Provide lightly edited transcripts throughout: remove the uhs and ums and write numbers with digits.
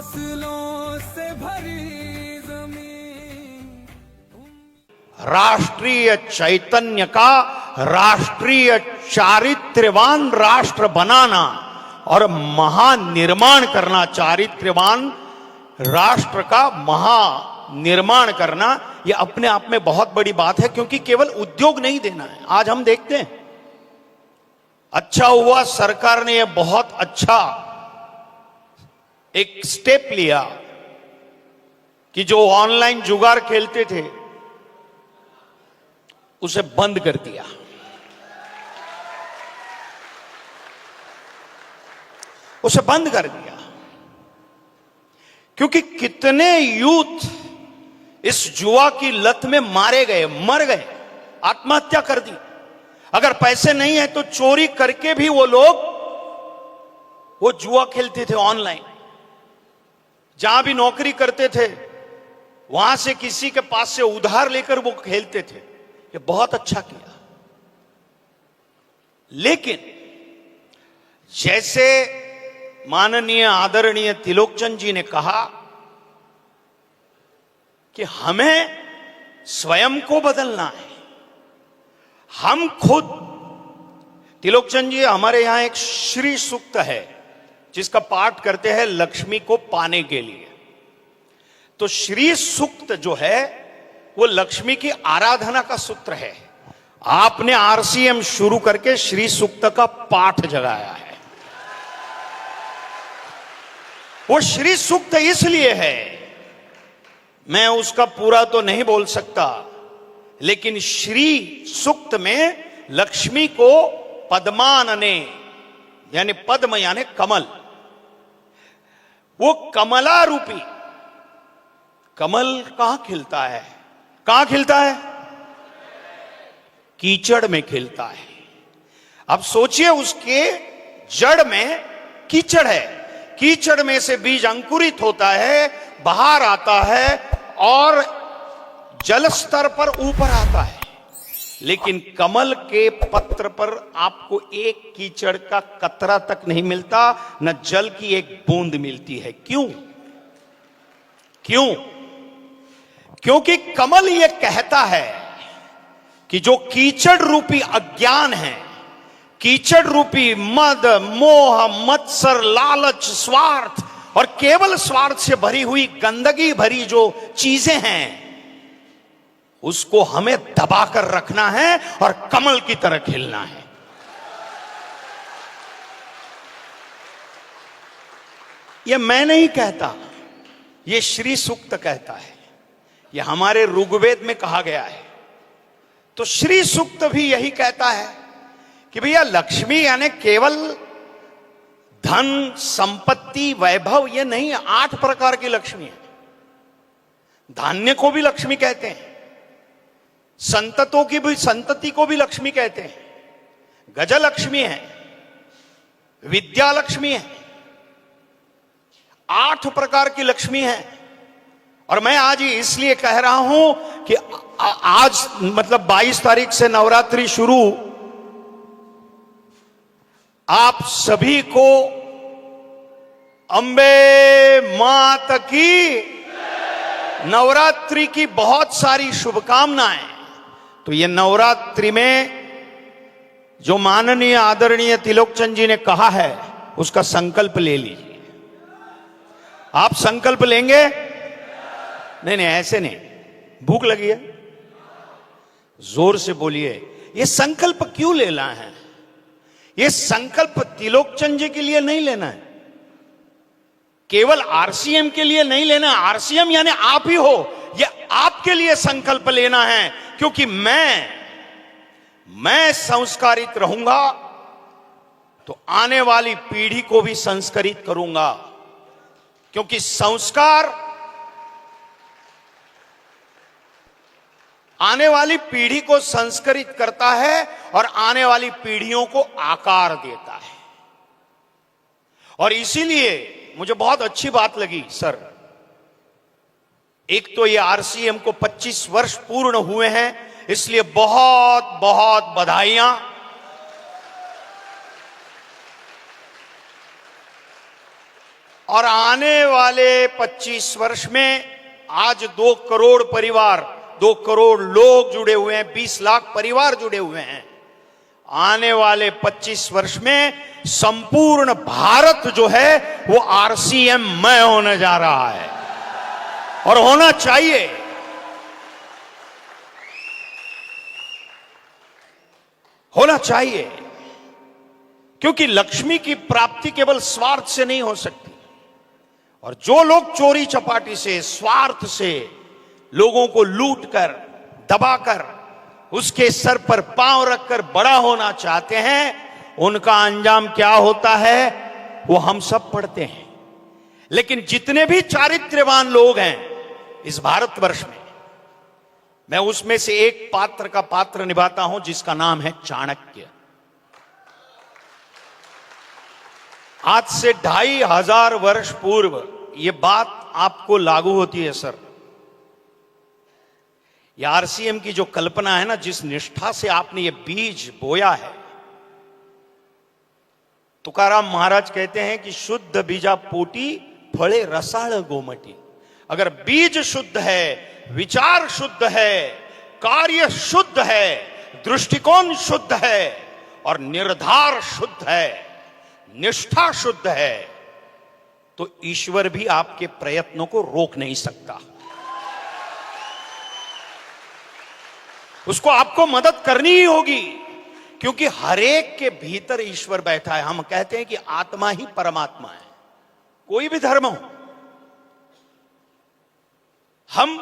फसलों से भरी जमीन। राष्ट्रीय चैतन्य का राष्ट्रीय चारित्र्यवान राष्ट्र बनाना और महानिर्माण करना, चारित्र्यवान राष्ट्र का महानिर्माण करना, यह अपने आप में बहुत बड़ी बात है। क्योंकि केवल उद्योग नहीं देना है। आज हम देखते हैं, अच्छा हुआ सरकार ने यह बहुत अच्छा एक स्टेप लिया कि जो ऑनलाइन जुगार खेलते थे उसे बंद कर दिया। उसे बंद कर दिया क्योंकि कितने यूथ इस जुआ की लत में मारे गए, मर गए, आत्महत्या कर दी। अगर पैसे नहीं है तो चोरी करके भी वो लोग वो जुआ खेलते थे ऑनलाइन। जहां भी नौकरी करते थे वहां से किसी के पास से उधार लेकर वो खेलते थे। ये बहुत अच्छा किया। लेकिन जैसे माननीय आदरणीय त्रिलोकचंद जी ने कहा कि हमें स्वयं को बदलना है। हम खुद, त्रिलोकचंद जी हमारे यहां एक श्री सूक्त है जिसका पाठ करते हैं लक्ष्मी को पाने के लिए। तो श्री सूक्त जो है वो लक्ष्मी की आराधना का सूत्र है। आपने आरसीएम शुरू करके श्री सूक्त का पाठ जगाया है। वो श्री सूक्त इसलिए है, मैं उसका पूरा तो नहीं बोल सकता, लेकिन श्री सूक्त में लक्ष्मी को पद्मानने, यानी पद्म यानी कमल, वो कमला रूपी, कमल कहां खिलता है? कहां खिलता है? कीचड़ में खिलता है। अब सोचिए उसके जड़ में कीचड़ है, कीचड़ में से बीज अंकुरित होता है, बाहर आता है और जल स्तर पर ऊपर आता है। लेकिन कमल के पत्र पर आपको एक कीचड़ का कतरा तक नहीं मिलता, न जल की एक बूंद मिलती है। क्यों? क्यों? क्योंकि कमल यह कहता है कि जो कीचड़ रूपी अज्ञान है, कीचड़ रूपी मद, मोह, मत्सर, लालच, स्वार्थ और केवल स्वार्थ से भरी हुई गंदगी भरी जो चीजें हैं, उसको हमें दबाकर रखना है और कमल की तरह खिलना है। यह मैं नहीं कहता, यह श्री सूक्त कहता है, यह हमारे ऋग्वेद में कहा गया है। तो श्री सूक्त भी यही कहता है कि भैया लक्ष्मी यानी केवल धन, संपत्ति, वैभव, यह नहीं है। 8 प्रकार की लक्ष्मी है। धान्य को भी लक्ष्मी कहते हैं, संततों की भी, संतति को भी लक्ष्मी कहते हैं। गजलक्ष्मी है, विद्या लक्ष्मी है, 8 प्रकार की लक्ष्मी है। और मैं आज इसलिए कह रहा हूं कि आज मतलब 22 तारीख से नवरात्रि शुरू, आप सभी को अंबे मात की नवरात्रि की बहुत सारी शुभकामनाएं। तो ये नवरात्रि में जो माननीय आदरणीय त्रिलोकचंद जी ने कहा है उसका संकल्प ले लीजिए। आप संकल्प लेंगे? नहीं नहीं, ऐसे नहीं, भूख लगी है, जोर से बोलिए। ये संकल्प क्यों लेना है? ये संकल्प त्रिलोकचंद जी के लिए नहीं लेना है, केवल आरसीएम के लिए नहीं लेना। आरसीएम यानी आप ही हो, ये आपके लिए संकल्प लेना है। क्योंकि मैं संस्कारित रहूंगा तो आने वाली पीढ़ी को भी संस्कारित करूंगा। क्योंकि संस्कार आने वाली पीढ़ी को संस्कारित करता है और आने वाली पीढ़ियों को आकार देता है। और इसीलिए मुझे बहुत अच्छी बात लगी सर, एक तो ये आरसीएम को 25 वर्ष पूर्ण हुए हैं, इसलिए बहुत बहुत बधाइयां। और आने वाले 25 वर्ष में आज 2 करोड़ परिवार, 2 करोड़ लोग जुड़े हुए हैं, 20 लाख परिवार जुड़े हुए हैं। आने वाले 25 वर्ष में संपूर्ण भारत जो है वो आरसीएम मय होने जा रहा है, और होना चाहिए। होना चाहिए, क्योंकि लक्ष्मी की प्राप्ति केवल स्वार्थ से नहीं हो सकती। और जो लोग चोरी चपाटी से, स्वार्थ से लोगों को लूट कर, दबाकर, उसके सर पर पांव रखकर बड़ा होना चाहते हैं, उनका अंजाम क्या होता है वो हम सब पढ़ते हैं। लेकिन जितने भी चारित्र्यवान लोग हैं इस भारतवर्ष में, मैं उसमें से एक पात्र का पात्र निभाता हूं जिसका नाम है चाणक्य। आज से 2500 वर्ष पूर्व यह बात आपको लागू होती है सर। यह आरसीएम की जो कल्पना है ना, जिस निष्ठा से आपने ये बीज बोया है, तुकाराम महाराज कहते हैं कि शुद्ध बीजा पोटी फले रसाळ गोमटी। अगर बीज शुद्ध है, विचार शुद्ध है, कार्य शुद्ध है, दृष्टिकोण शुद्ध है और निर्धार शुद्ध है, निष्ठा शुद्ध है, तो ईश्वर भी आपके प्रयत्नों को रोक नहीं सकता। उसको आपको मदद करनी ही होगी, क्योंकि हर एक के भीतर ईश्वर बैठा है। हम कहते हैं कि आत्मा ही परमात्मा है, कोई भी धर्म हो। हम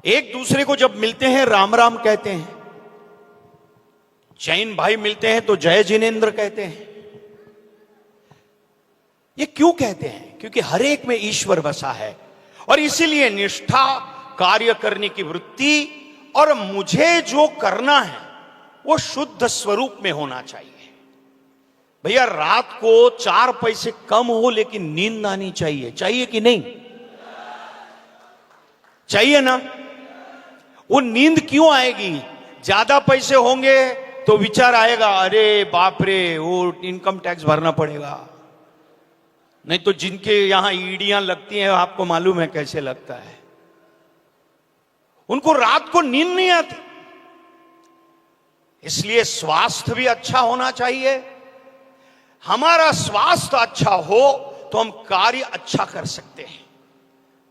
एक दूसरे को जब मिलते हैं राम राम कहते हैं, जैन भाई मिलते हैं तो जय जिनेन्द्र कहते हैं। ये क्यों कहते हैं? क्योंकि हर एक में ईश्वर बसा है, और इसीलिए निष्ठा, कार्य करने की वृत्ति और मुझे जो करना है वो शुद्ध स्वरूप में होना चाहिए। भैया रात को 4 पैसे कम हो लेकिन नींद आनी चाहिए, चाहिए कि नहीं? चाहिए ना? वो नींद क्यों आएगी? ज्यादा पैसे होंगे तो विचार आएगा, अरे बाप रे वो इनकम टैक्स भरना पड़ेगा। नहीं तो जिनके यहां ईडियां लगती हैं आपको मालूम है कैसे लगता है, उनको रात को नींद नहीं आती। इसलिए स्वास्थ्य भी अच्छा होना चाहिए। हमारा स्वास्थ्य अच्छा हो तो हम कार्य अच्छा कर सकते हैं।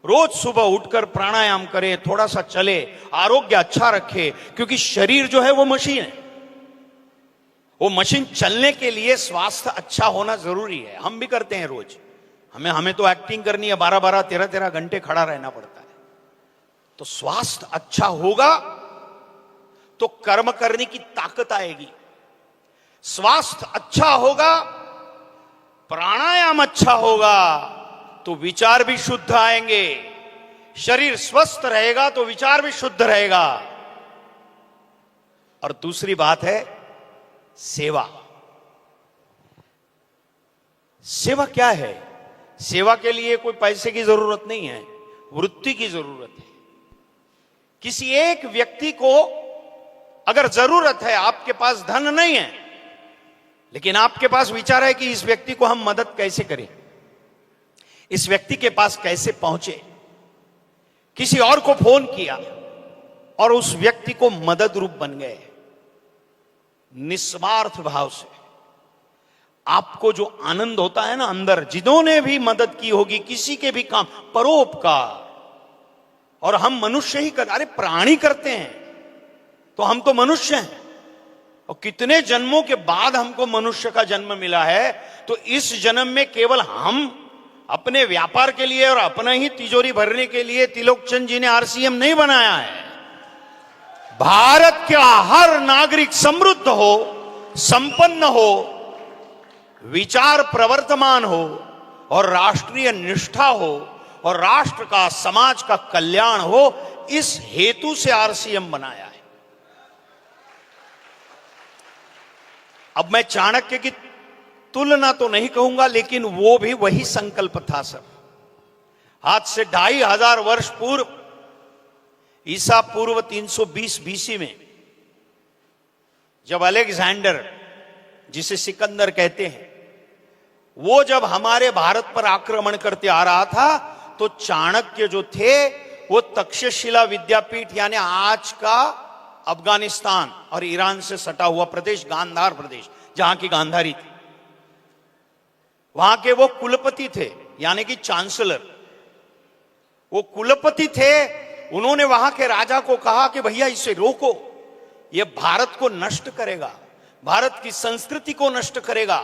रोज सुबह उठकर प्राणायाम करें, थोड़ा सा चले, आरोग्य अच्छा रखे, क्योंकि शरीर जो है वो मशीन है। वो मशीन चलने के लिए स्वास्थ्य अच्छा होना जरूरी है। हम भी करते हैं रोज, हमें तो एक्टिंग करनी है, 12-12, 13-13 घंटे खड़ा रहना पड़ता है। तो स्वास्थ्य अच्छा होगा तो कर्म करने की ताकत आएगी। स्वास्थ्य अच्छा होगा, प्राणायाम अच्छा होगा तो विचार भी शुद्ध आएंगे। शरीर स्वस्थ रहेगा तो विचार भी शुद्ध रहेगा। और दूसरी बात है सेवा। सेवा क्या है? सेवा के लिए कोई पैसे की जरूरत नहीं है, वृत्ति की जरूरत है। किसी एक व्यक्ति को अगर जरूरत है, आपके पास धन नहीं है लेकिन आपके पास विचार है कि इस व्यक्ति को हम मदद कैसे करें, इस व्यक्ति के पास कैसे पहुंचे, किसी और को फोन किया और उस व्यक्ति को मदद रूप बन गए। निस्वार्थ भाव से आपको जो आनंद होता है ना अंदर, जिन्होंने भी मदद की होगी, किसी के भी काम, परोपकार। और हम मनुष्य ही अरे प्राणी करते हैं तो हम तो मनुष्य हैं, और कितने जन्मों के बाद हमको मनुष्य का जन्म मिला है। तो इस जन्म में केवल हम अपने व्यापार के लिए और अपना ही तिजोरी भरने के लिए त्रिलोकचंद जी ने आरसीएम नहीं बनाया है। भारत का हर नागरिक समृद्ध हो, संपन्न हो, विचार प्रवर्तमान हो और राष्ट्रीय निष्ठा हो और राष्ट्र का, समाज का कल्याण हो, इस हेतु से आरसीएम बनाया है। अब मैं चाणक्य की तुलना तो नहीं कहूंगा, लेकिन वो भी वही संकल्प था सर। आज से 2500 वर्ष पूर्व, ईसा पूर्व 320 बीसी में, जब अलेक्जेंडर, जिसे सिकंदर कहते हैं, वो जब हमारे भारत पर आक्रमण करते आ रहा था तो चाणक्य जो थे वो तक्षशिला विद्यापीठ यानी आज का अफगानिस्तान और ईरान से सटा हुआ प्रदेश, गांधार प्रदेश, जहां की गांधारी थी, वहां के वो कुलपति थे यानी कि चांसलर, वो कुलपति थे। उन्होंने वहां के राजा को कहा कि भैया इसे रोको, ये भारत को नष्ट करेगा, भारत की संस्कृति को नष्ट करेगा।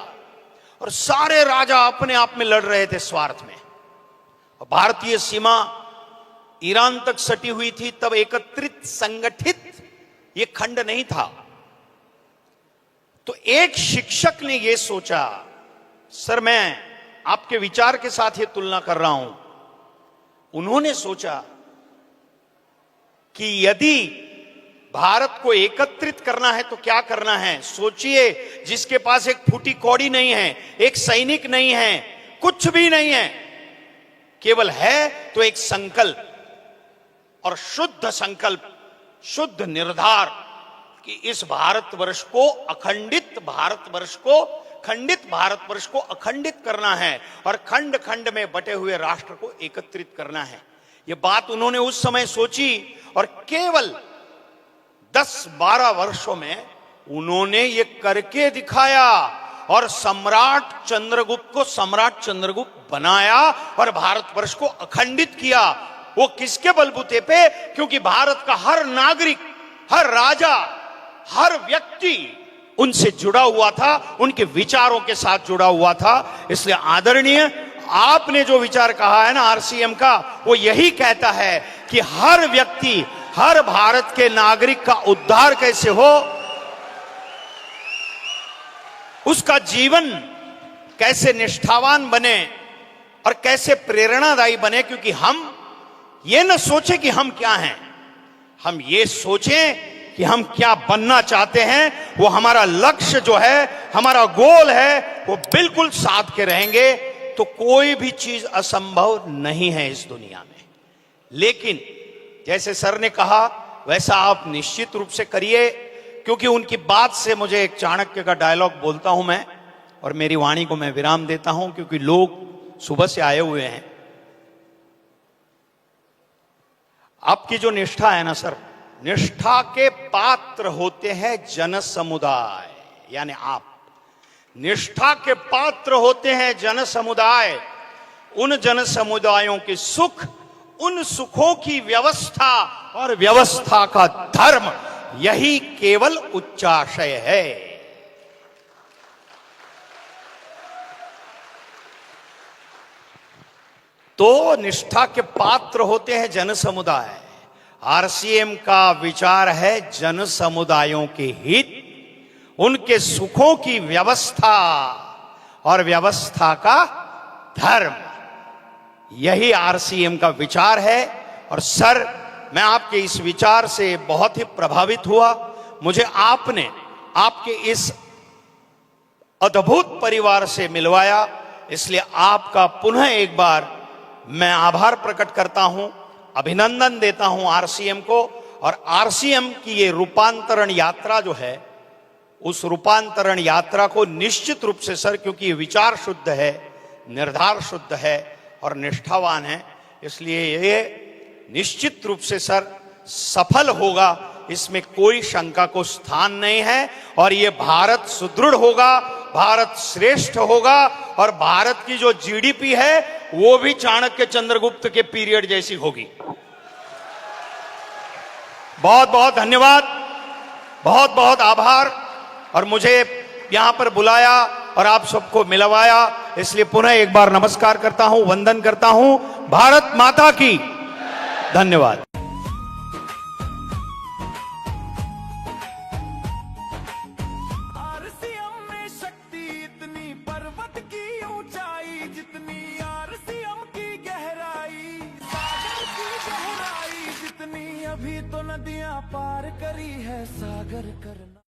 और सारे राजा अपने आप में लड़ रहे थे स्वार्थ में। और भारतीय सीमा ईरान तक सटी हुई थी, तब एकत्रित संगठित ये खंड नहीं था। तो एक शिक्षक ने यह सोचा, सर मैं आपके विचार के साथ ये तुलना कर रहा हूं, उन्होंने सोचा कि यदि भारत को एकत्रित करना है तो क्या करना है। सोचिए, जिसके पास एक फूटी कौड़ी नहीं है, एक सैनिक नहीं है, कुछ भी नहीं है, केवल है तो एक संकल्प, और शुद्ध संकल्प, शुद्ध निर्धार कि इस भारतवर्ष को अखंडित भारतवर्ष को, खंडित भारतवर्ष को अखंडित करना है और खंड खंड में बटे हुए राष्ट्र को एकत्रित करना है। यह बात उन्होंने उस समय सोची और केवल 10-12 वर्षों में उन्होंने ये करके दिखाया और सम्राट चंद्रगुप्त को सम्राट चंद्रगुप्त बनाया और भारतवर्ष को अखंडित किया। वो किसके बलबूते पे? क्योंकि भारत का हर नागरिक, हर राजा, हर व्यक्ति उनसे जुड़ा हुआ था, उनके विचारों के साथ जुड़ा हुआ था। इसलिए आदरणीय, आपने जो विचार कहा है ना आरसीएम का, वो यही कहता है कि हर व्यक्ति, हर भारत के नागरिक का उद्धार कैसे हो, उसका जीवन कैसे निष्ठावान बने और कैसे प्रेरणादायी बने। क्योंकि हम ये न सोचे कि हम क्या हैं, हम ये सोचें कि हम क्या बनना चाहते हैं। वो हमारा लक्ष्य जो है, हमारा गोल है, वो बिल्कुल साध के रहेंगे तो कोई भी चीज असंभव नहीं है इस दुनिया में। लेकिन जैसे सर ने कहा वैसा आप निश्चित रूप से करिए, क्योंकि उनकी बात से मुझे एक चाणक्य का डायलॉग बोलता हूं मैं, और मेरी वाणी को मैं विराम देता हूं क्योंकि लोग सुबह से आए हुए हैं। आपकी जो निष्ठा है ना सर, निष्ठा के पात्र होते हैं जन समुदाय, यानी आप निष्ठा के पात्र होते हैं जन समुदाय। उन जन समुदायों के सुख, उन सुखों की व्यवस्था और व्यवस्था का धर्म, यही केवल उच्चाशय है। तो निष्ठा के पात्र होते हैं जन समुदाय। आरसीएम का विचार है जन समुदायों के हित, उनके सुखों की व्यवस्था और व्यवस्था का धर्म, यही आरसीएम का विचार है। और सर, मैं आपके इस विचार से बहुत ही प्रभावित हुआ। मुझे आपने आपके इस अद्भुत परिवार से मिलवाया, इसलिए आपका पुनः एक बार मैं आभार प्रकट करता हूं, अभिनंदन देता हूं आरसीएम को। और आरसीएम की ये रूपांतरण यात्रा जो है, उस रूपांतरण यात्रा को निश्चित रूप से सर, क्योंकि ये विचार शुद्ध है, निर्धार शुद्ध है और निष्ठावान है, इसलिए ये निश्चित रूप से सर सफल होगा, इसमें कोई शंका को स्थान नहीं है। और ये भारत सुदृढ़ होगा, भारत श्रेष्ठ होगा, और भारत की जो जीडीपी है वो भी चाणक्य चंद्रगुप्त के पीरियड जैसी होगी। बहुत बहुत धन्यवाद, बहुत बहुत आभार। और मुझे यहां पर बुलाया और आप सबको मिलवाया, इसलिए पुनः एक बार नमस्कार करता हूं, वंदन करता हूं। भारत माता की धन्यवाद। आरसीएम में शक्ति इतनी, पर्वत की ऊंचाई जितनी, आरसीएम की गहराई, सागर की गहराई जितनी, अभी तो नदियां पार करी है सागर करना।